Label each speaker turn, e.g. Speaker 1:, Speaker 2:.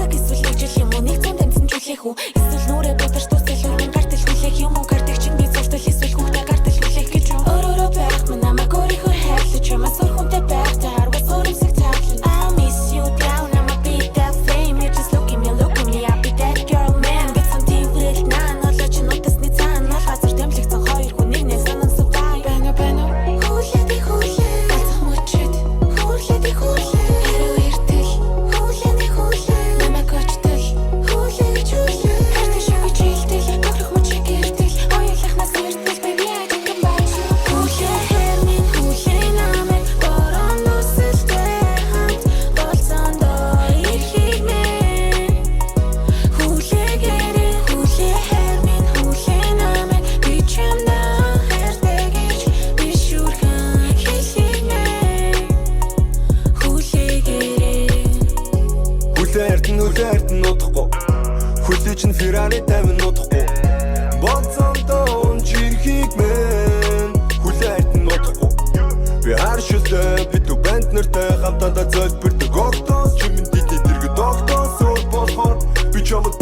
Speaker 1: баг эсвэл ижил юм уу нэг зам дамжуулах уу эсвэл нүрэ бодож тусал өргөн гартал хүлээх юм уу гартаг чинь би зуртал эсвэл хүүхдээ гартал хүлээх гэж өөрөө байх мань намайг өөрийнхөө хайрлаж чамаас өөр хүнтэй байх та харгас өөрөмсөг таавлаа I miss you down I'ma be that flame you just look at me I'll be that girl man get something with none олооч нутасны цаан мал газар тэмлэгцэн хоёр хүн нэг нэг санан сувай бэна хуулиади хуулиа мөчөд хуулиади хуулиа эртэл хуулиади намайг очтол хуулиа гэж хуулиа хайртай шиг жилтэл тохирох мөн шиг эртэл ойлахнаас эртэл baby I can come back to хуулиа хэрмийн хуулиа намайг борон нүсэлтэй хамт болцондоо ирхийг мэн хуулиа хэрмийн хуулиа намайг би чамдаа хайртай гэж бишүрхэн хэлхийг мэн
Speaker 2: Хүлээ эрдэн нутахгүй Хүлээ чин Ferrari 50 нутахгүй Болцондоо унжирхийг мэн Хүлээ эрдэн нутахгүй Би харшилтэй битүү банд нартай хамтдаа зөлбөрдөг октоос Чимэн дийтэй дэргэд октоос өөр болохоор Би чамд